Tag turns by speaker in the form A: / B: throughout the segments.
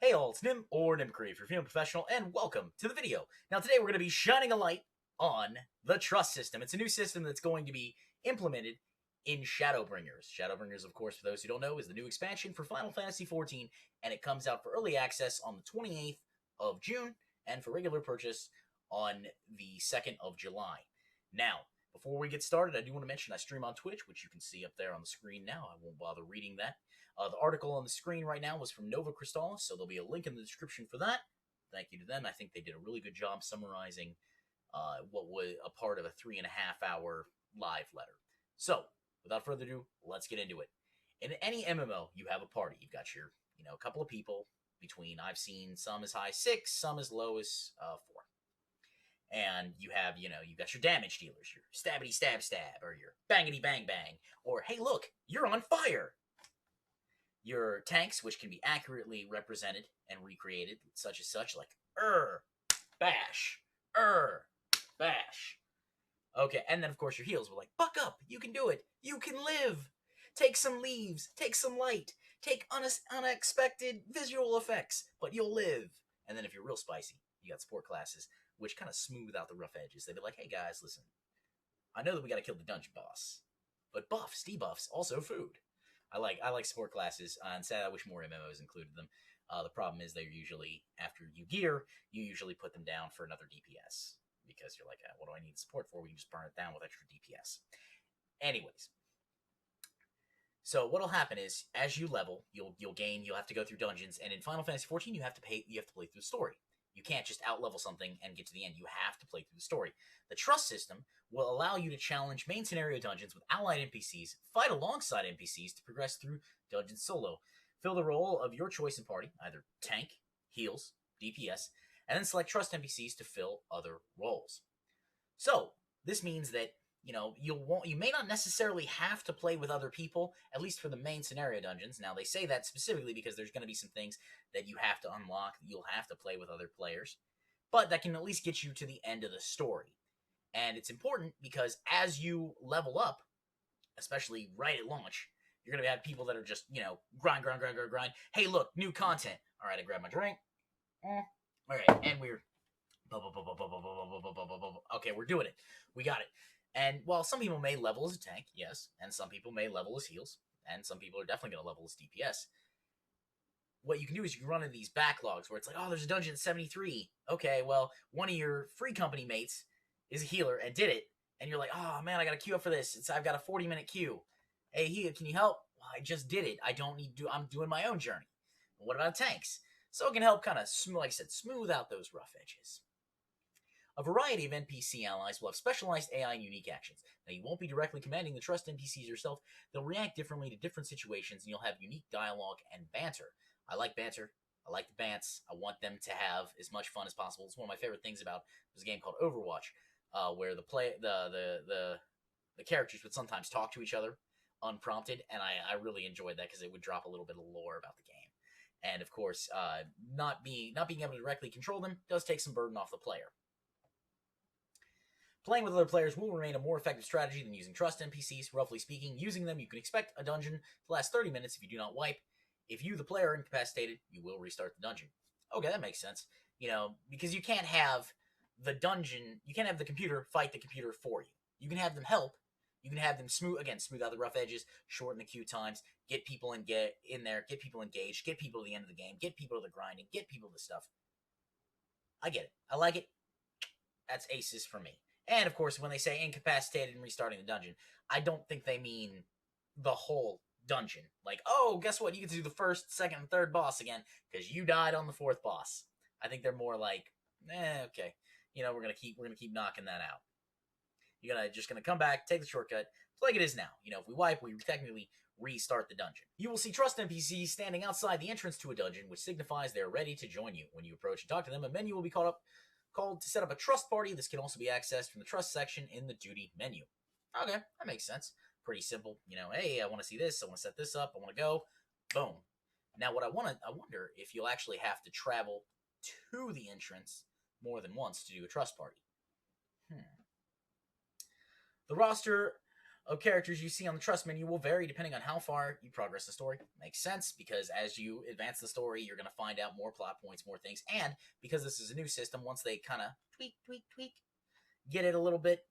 A: Hey all, it's Nim, or Nimcree if you're feeling professional, and welcome to the video. Now today we're going to be shining a light on the trust system. It's a new system that's going to be implemented in Shadowbringers. Shadowbringers, of course, for those who don't know, is the new expansion for Final Fantasy XIV, and it comes out for early access on the 28th of June, and for regular purchase on the 2nd of July. Now, before we get started, I do want to mention I stream on Twitch, which you can see up there on the screen now. I won't bother reading that. The article on the screen right now was from Nova Crystal, so there'll be a link in the description for that. Thank you to them. I think they did a really good job summarizing what was a part of a 3.5-hour live letter. So, without further ado, let's get into it. In any MMO, you have a party. You've got your, a couple of people between, I've seen some as high as 6, some as low as 4. And you have, you've got your damage dealers, your stabbity stab stab, or your bangity bang bang, or hey look, you're on fire. Your tanks, which can be accurately represented and recreated, such as such, like bash, bash. Okay, and then of course your heals were like, buck up, you can do it, you can live. Take some leaves, take some light, take unexpected visual effects, but you'll live. And then if you're real spicy, you got support classes, which kind of smooth out the rough edges. They'd be like, hey guys, listen, I know that we got to kill the dungeon boss, but buffs, debuffs, also food. I like support classes, and sad I wish more MMOs included them. The problem is they're usually, after you gear, you usually put them down for another DPS. Because you're like, what do I need support for? We can just burn it down with extra DPS. Anyways. So what'll happen is, as you level, you'll have to go through dungeons, and in Final Fantasy XIV, you have to play through the story. You can't just out-level something and get to the end. You have to play through the story. The trust system will allow you to challenge main scenario dungeons with allied NPCs, fight alongside NPCs to progress through dungeons solo. Fill the role of your choice in party, either tank, heals, DPS, and then select trust NPCs to fill other roles. So, this means that, you may not necessarily have to play with other people, at least for the main scenario dungeons. Now, they say that specifically because there's going to be some things that you have to unlock, that you'll have to play with other players, but that can at least get you to the end of the story. And it's important because as you level up, especially right at launch, you're going to have people that are just, grind. Hey, look, new content. All right, I grab my drink. All right, and we're... Okay, we're doing it. We got it. And while some people may level as a tank, yes, and some people may level as heals, and some people are definitely going to level as DPS, what you can do is you can run into these backlogs where it's like, oh, there's a dungeon at 73. Okay, well, one of your free company mates is a healer and did it, and you're like, oh, man, I got to queue up for this. I've got a 40-minute queue. Hey, healer, can you help? Well, I just did it. I don't need to. I'm doing my own journey. But what about tanks? So it can help kind of, like I said, smooth out those rough edges. A variety of NPC allies will have specialized AI and unique actions. Now, you won't be directly commanding the trust NPCs yourself. They'll react differently to different situations, and you'll have unique dialogue and banter. I like banter. I like the bants. I want them to have as much fun as possible. It's one of my favorite things about this game called Overwatch, where the characters would sometimes talk to each other unprompted, and I really enjoyed that because it would drop a little bit of lore about the game. And of course, not being able to directly control them does take some burden off the player. Playing with other players will remain a more effective strategy than using trust NPCs. Roughly speaking, using them, you can expect a dungeon to last 30 minutes if you do not wipe. If you, the player, are incapacitated, you will restart the dungeon. Okay, that makes sense. Because you can't have the computer fight the computer for you. You can have them help. You can have them smooth out the rough edges, shorten the queue times, get people in there, get people engaged, get people to the end of the game, get people to the grinding, get people to stuff. I get it. I like it. That's aces for me. And, of course, when they say incapacitated and restarting the dungeon, I don't think they mean the whole dungeon. Like, oh, guess what? You get to do the first, second, and third boss again because you died on the fourth boss. I think they're more like, okay. We're gonna keep knocking that out. You're just gonna come back, take the shortcut. It's like it is now. If we wipe, we technically restart the dungeon. You will see trust NPCs standing outside the entrance to a dungeon, which signifies they're ready to join you. When you approach and talk to them, a menu will be called to set up a trust party. This can also be accessed from the trust section in the duty menu. Okay, that makes sense. Pretty simple. Hey, I want to see this. I want to set this up. I want to go. Boom. Now, I wonder if you'll actually have to travel to the entrance more than once to do a trust party. The roster of characters you see on the trust menu will vary depending on how far you progress the story. Makes sense, because as you advance the story, you're going to find out more plot points, more things, and because this is a new system, once they kind of tweak, get it a little bit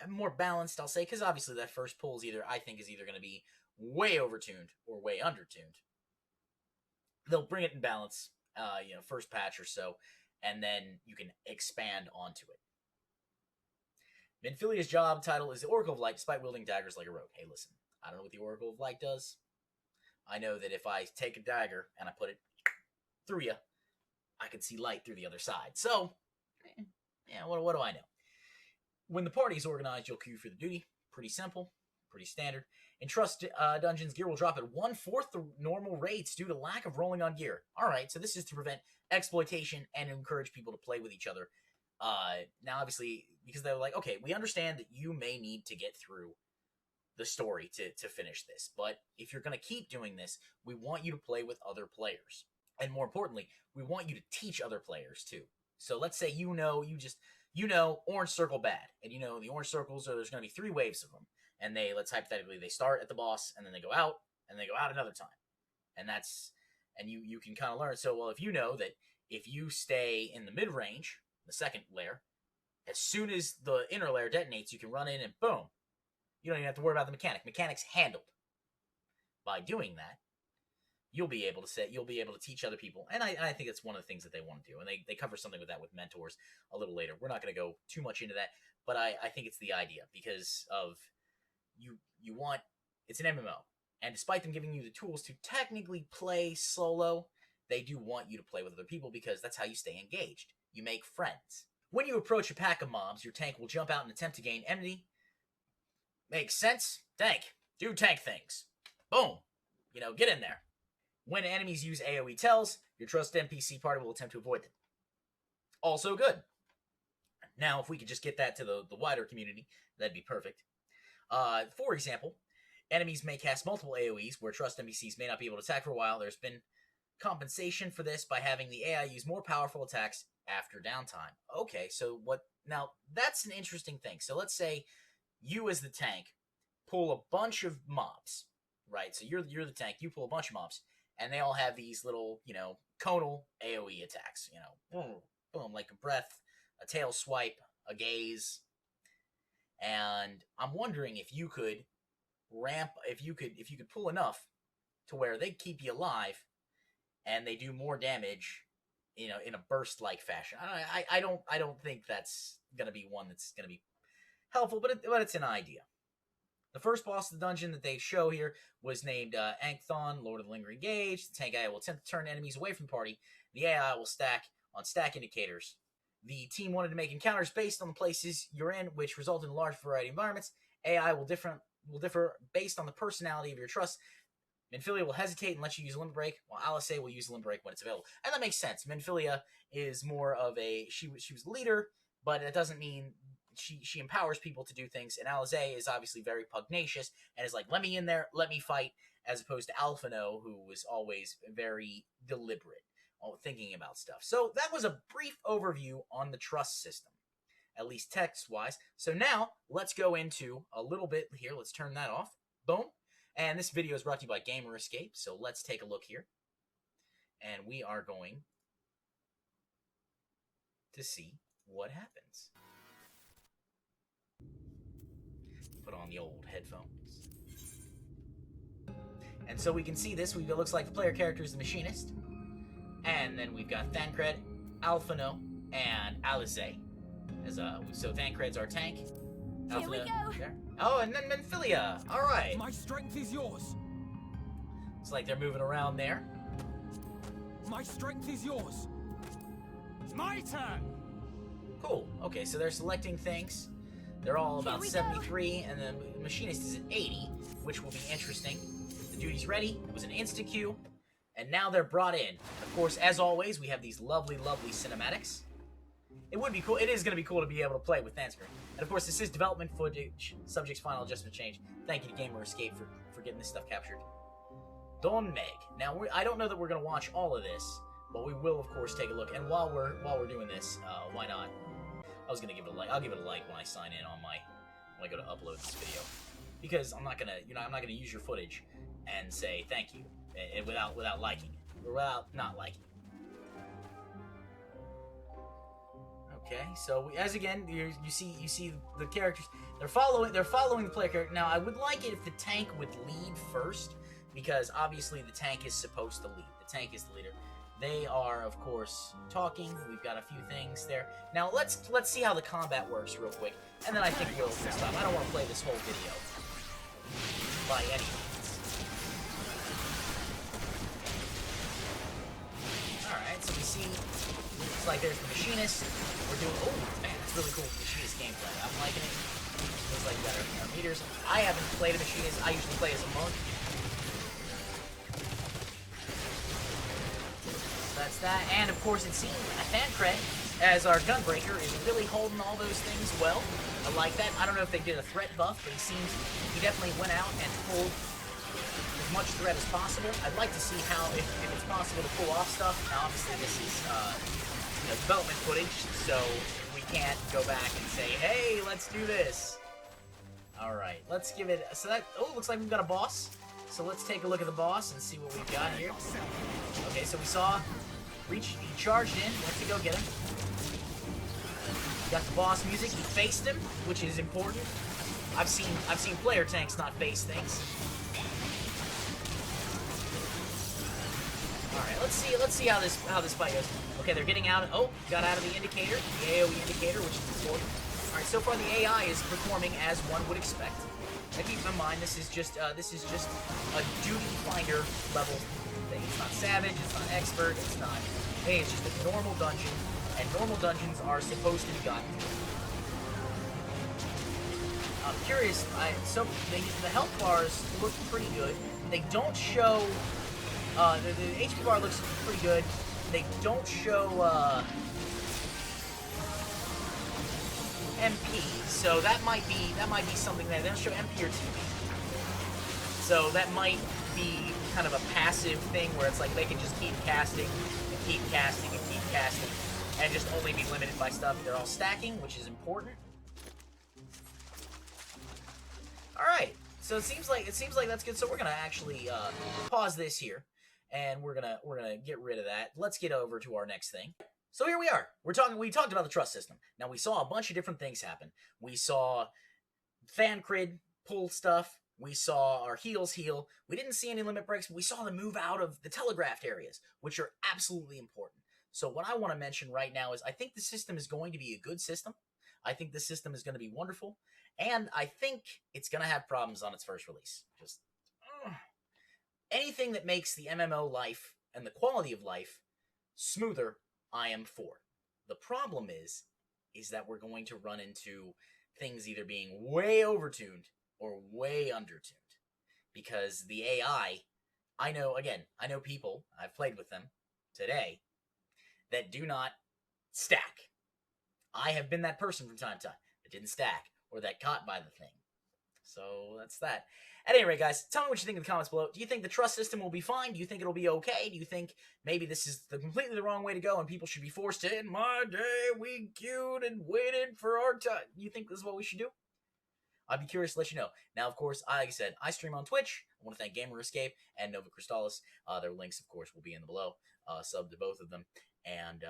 A: more balanced, I'll say, because obviously that first pull is I think is either going to be way overtuned or way undertuned. They'll bring it in balance, first patch or so, and then you can expand onto it. Minfilia's job title is the Oracle of Light, despite wielding daggers like a rogue. Hey, listen, I don't know what the Oracle of Light does. I know that if I take a dagger and I put it through you, I can see light through the other side. So, yeah, what do I know? When the party is organized, you'll queue for the duty. Pretty simple, pretty standard. In Trust Dungeons, gear will drop at 1/4 the normal rates due to lack of rolling on gear. All right, so this is to prevent exploitation and encourage people to play with each other. Now, obviously, because they're like, okay, we understand that you may need to get through the story to finish this, but if you're going to keep doing this, we want you to play with other players. And more importantly, we want you to teach other players, too. So let's say orange circle bad, and the orange circles, there's going to be 3 waves of them, and let's hypothetically, they start at the boss, and then they go out, and they go out another time. And you can kind of learn. So, well, if you know that if you stay in the mid-range, the second layer, as soon as the inner layer detonates, you can run in and boom. You don't even have to worry about the mechanic. Mechanic's handled. By doing that, you'll be able to teach other people. And I think that's one of the things that they want to do. And they cover something with that with mentors a little later. We're not going to go too much into that, but I think it's the idea, because of you want, it's an MMO. And despite them giving you the tools to technically play solo, they do want you to play with other people, because that's how you stay engaged. You make friends. When you approach a pack of mobs, your tank will jump out and attempt to gain enmity. Makes sense? Tank. Do tank things. Boom. Get in there. When enemies use AoE tells, your trust NPC party will attempt to avoid them. Also good. Now, if we could just get that to the wider community, that'd be perfect. For example, enemies may cast multiple AoEs where trust NPCs may not be able to attack for a while. There's been compensation for this by having the AI use more powerful attacks after downtime. Okay, so now that's an interesting thing. So let's say you as the tank pull a bunch of mobs, right? So you're the tank, you pull a bunch of mobs, and they all have these little, conal AoE attacks, boom, boom, like a breath, a tail swipe, a gaze. And I'm wondering if you could pull enough to where they keep you alive and they do more damage, in a burst-like fashion. I don't think that's going to be one that's going to be helpful, but it's an idea. The first boss of the dungeon that they show here was named Ankthon, Lord of the Lingering Gauge. The tank AI will attempt to turn enemies away from the party. The AI will stack on stack indicators. The team wanted to make encounters based on the places you're in, which result in a large variety of environments. AI will differ based on the personality of your trust. Minfilia will hesitate and let you use Limit Break, while Alice will use Limit Break when it's available. And that makes sense. Minfilia is more of she was a leader, but it doesn't mean she empowers people to do things. And Alice is obviously very pugnacious and is like, let me in there, let me fight, as opposed to Alphino, who was always very deliberate thinking about stuff. So that was a brief overview on the trust system, at least text-wise. So now let's go into a little bit here. Let's turn that off. Boom. And this video is brought to you by Gamer Escape. So let's take a look here. And we are going to see what happens. Put on the old headphones. And so we can see this. It looks like the player character is the machinist. And then we've got Thancred, Alphino, and Alice. So Thancred's our tank.
B: Here we go.
A: There. Oh, and then Minfilia. All right.
C: My strength is yours.
A: It's like they're moving around there.
C: My strength is yours. My turn.
A: Cool. Okay, so they're selecting things. They're all about 73, and the machinist is at 80, which will be interesting. The duty's ready. It was an insta queue, and now they're brought in. Of course, as always, we have these lovely, lovely cinematics. It would be cool. It is going to be cool to be able to play with Thancred. And of course, this is development footage. Subject's final adjustment change. Thank you to Gamer Escape for getting this stuff captured. Don Meg. Now, I don't know that we're going to watch all of this, but we will, of course, take a look. And while we're doing this, why not? I was going to give it a like. I'll give it a like when I sign in on when I go to upload this video. because I'm not gonna, I'm not gonna use your footage and say thank you without liking it, or without not liking it. Okay, so as again, you see the characters. They're following the player character. Now, I would like it if the tank would lead first, because obviously the tank is supposed to lead. The tank is the leader. They are, of course, talking. We've got a few things there. Now, let's see how the combat works real quick, and then I think we'll stop. I don't want to play this whole video by any means. All right, so we see. Looks like there's the machinist. We're doing. Oh man, that's really cool. Machinist gameplay. I'm liking it. Looks like we got our meters. I haven't played a machinist. I usually play as a monk. That's that, and of course it seems Fancred, as our Gunbreaker, is really holding all those things well. I like that. I don't know if they did a threat buff, but he definitely went out and pulled as much threat as possible. I'd like to see how, if it's possible to pull off stuff. Now obviously this is, development footage, so we can't go back and say, hey, let's do this. Alright, let's give it, so that, looks like we've got a boss. So let's take a look at the boss and see what we've got here. Okay, so we saw, he charged in, went to go get him. Got the boss music, he faced him, which is important. I've seen player tanks not face things. Alright, let's see how this fight goes. Okay, they're getting out, got out of the indicator, the AoE indicator, which is important. Alright, so far the AI is performing as one would expect. And keep in mind, this is just a duty finder level thing. It's not savage, it's not expert, it's not. Hey, it's just a normal dungeon, and normal dungeons are supposed to be gotten through. I'm curious. The health bars look pretty good. They don't show. The HP bar looks pretty good. They don't show MP, so that might be something that they don't show MP or TP. So that might be kind of a passive thing where it's like they can just keep casting and keep casting and keep casting and just only be limited by stuff. They're all stacking, which is important. All right, so it seems like that's good. So we're gonna actually pause this here, and we're gonna get rid of that. Let's get over to our next thing. So here we are. We talked about the trust system. Now we saw a bunch of different things happen. We saw Fancred pull stuff. We saw our heals heal. We didn't see any limit breaks. We saw them move out of the telegraphed areas, which are absolutely important. So what I want to mention right now is I think the system is going to be a good system. I think the system is going to be wonderful. And I think it's going to have problems on its first release. Just anything that makes the MMO life and the quality of life smoother, I am for. The problem is that we're going to run into things either being way overtuned or way undertuned. Because the AI, I know people, I've played with them today, that do not stack. I have been that person from time to time that didn't stack or that got by the thing. So that's that. At any rate, guys, tell me what you think in the comments below. Do you think the trust system will be fine? Do you think it'll be okay? Do you think maybe this is completely the wrong way to go and people should be forced to, in my day, we queued and waited for our time? Do you think this is what we should do? I'd be curious to let you know. Now, of course, like I said, I stream on Twitch. I want to thank Gamer Escape and Nova Crystallis. Their links, of course, will be in the below. Sub to both of them. And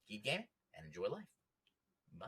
A: keep gaming and enjoy life. Bye.